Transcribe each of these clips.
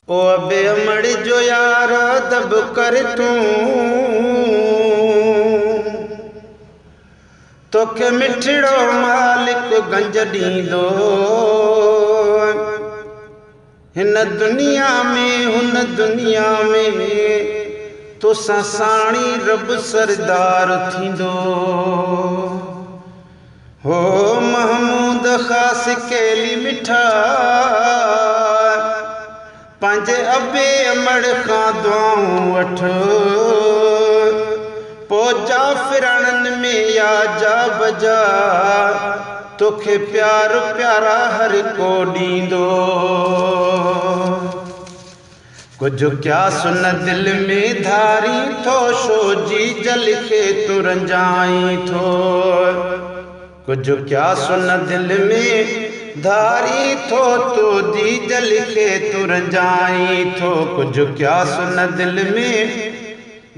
ओ अबे अमड़ जो यार दब कर तूं तोखे मिठड़ो मालिक गंज ॾींदो हिन दुनिया में हुन दुनिया में तोसां साणी रब सरदार थींदो। हो महमूद ख़ास केली मिठा पंहिंजे अबे अमड़ खां दुआऊं वठ पोजा फिरणनि में या जा बजा तोखे प्यार प्यारा हर को ॾींदो। कुछ क्या सुन दिल में धारी थो शो जी जल खे तू रंजाई थो। कुछ क्या सुन दिल में धारी थो तू दी जल खे तू रंजाई थो। कुछ क्या सुन दिल में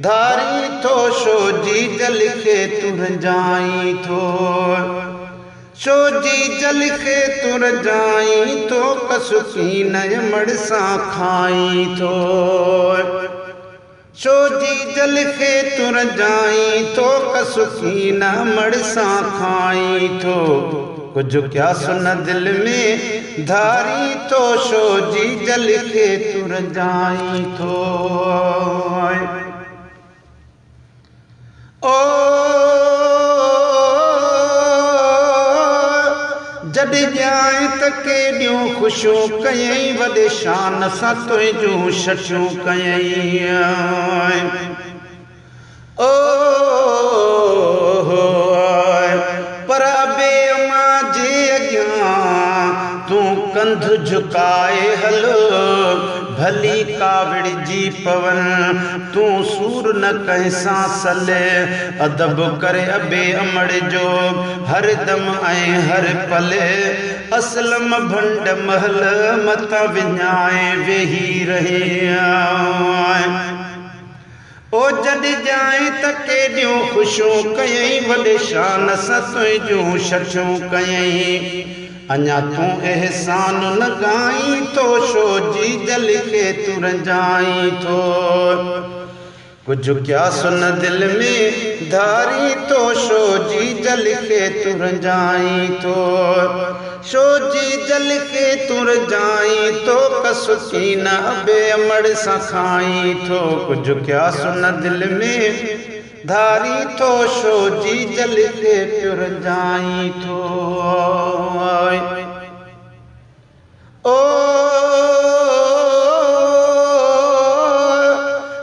धारी थो शो जी जल खे तू रंजाई थो। शो जी जल खे तू रंजाई थो कसुकी नय मड़ सां खाई थो। शो जी जल खे तू रंजाई थो कसुकी न मड़ सां खाई थो। कुछ क्या सुन दिल में धारी थो शो जी जल खे तू रंजाई थो। ओ जॾहिं ॼाए त केॾियूं ख़ुशियूं कयईं वॾे शान सां तुंहिंजूं छठियूं कयईं। ओ पर अबे अमा जे अॻियां तूं कंध झुकाए हल भली कावड़ जी पवन तूं सूर न कंहिंसां सले। अदब करे अबे अमड़ जो हर दम ऐं हर पले असलम भंड महल मथा विञाए वेही रहे। ओ जॾहिं ॼाए त केॾियूं ख़ुशियूं कयईं वॾे शान सां तुंहिंजूं छठियूं कयईं। अञा तूं एहसान न गाई थो शो जी जल खे तू रंजाई थो। कुछ क्या सुन दिल में धारी थो शो जी जल खे तू रंजाई थो। शो जी जल खे तू रंजाई थो कसुकी न अबे अमड़ सां खाई थो। कुछ क्या सुन दिल में धारी थो शो जी जल खे तू रंजाई थो। ओ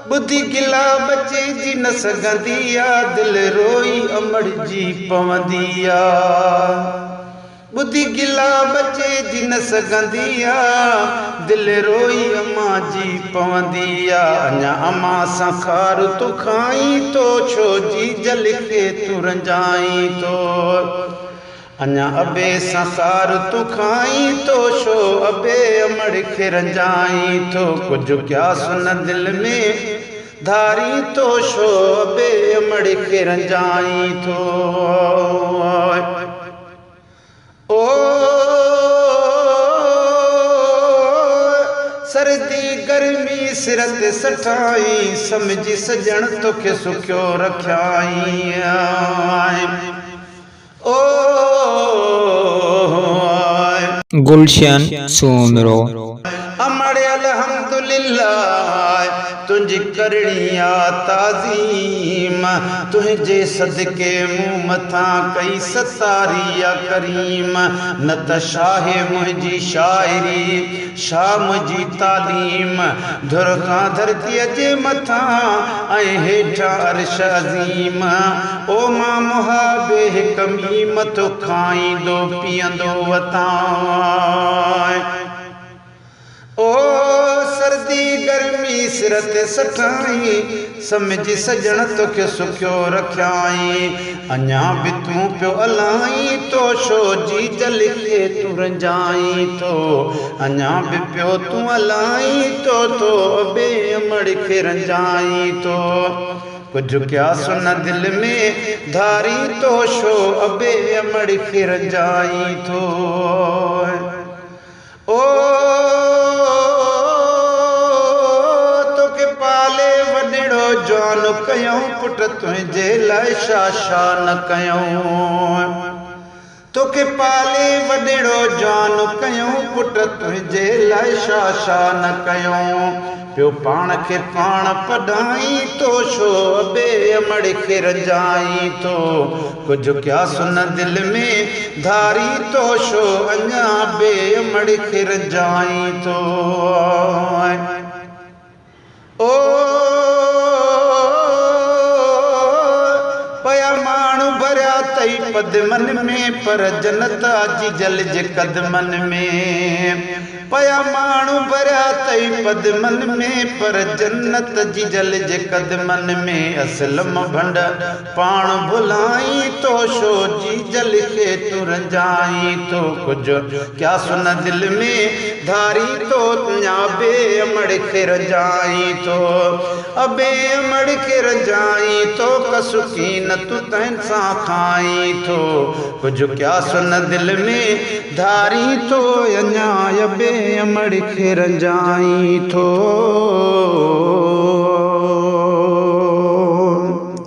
बुद्धि गिला बचे जी न सघंदी आ दिल रोई अमड़ जी पवंदी आ। बुद्धि गिला बचे जी न सघंदी आ दिल रोई अम्मा जी पवंदी आ। अञा अम्मा सां खार तू खाई थो छो जी जल खे तू रंजाई थो। अञा अबे सां खार तू खाई थो छो अबे अमड़ खे रंजाई थो। कुछ क्या सुन दिल में धारी थो शो अबे अमड़ खे रंजाई थो। ओ सर्दी गर्मी सिरत सठाई समझी सजण तोखे सुखियो रखियाई। ओ गुलशन सोमरो अमड़ अल्हम्दुलिल्लाह तुंहिंजी करणी आ ताज़ीम तुंहिंजे सदके मूं मथां कई सतारी आ करीम। न त शाहे मुंहिंजी शाइरी शाह मुंहिंजी तालीम धुर खां धरतीअ जे मथां ऐं हेठां अर्श अज़ीम। ओ मां मुहाबे हिक मीम तो खाईंदो पीअंदो वतां। ओ सर्दी गर्मी सिरत सठाई समझी सजण तोखे सुखियो रखियाई। अञा बि तूं पियो अलाई तो शो जी जल खे तू रंजाई थो। अञा बि पियो तूं अलाई तो अबे अमड़ खे रंजाई थो। कुछ क्या सुन दिल में धारी तो शो अबे अमड़ खे रंजाई थो। ओ जवान कयूं पुट तुझे लाइ छा न कयूं तोखे पाले वॾेड़ो जवान कयूं पुट तुझे लाइ छा न कयूं पियो पाण खे पाण पढ़ाई तो छो ॿिए अमड़ खे रजाई तो कुझु क्यास न दिलि में धारी तो छो अञा ॿिए अमड़ खे रजाई तो ओ पया माण्हू भरिया तई पदमन में पर जनता जी जल जे कदमन में पया माण्हू भरिया तई पदमन में पर जन्नत जी जल जे कदमन में असलम भंड पाण भुलाई तो छो जी जल खे तू रंजाई तो कुझु क्या सुन दिल में धारी तो तुझा बे अमड़ खे रंजाई तो अबे अमड़ खे रंजाई तो कसुकी न तू तैन सां खाई तो कुझु क्या सुन दिल में धारी तो अञा अबे अमड़ खे रंजाई थो।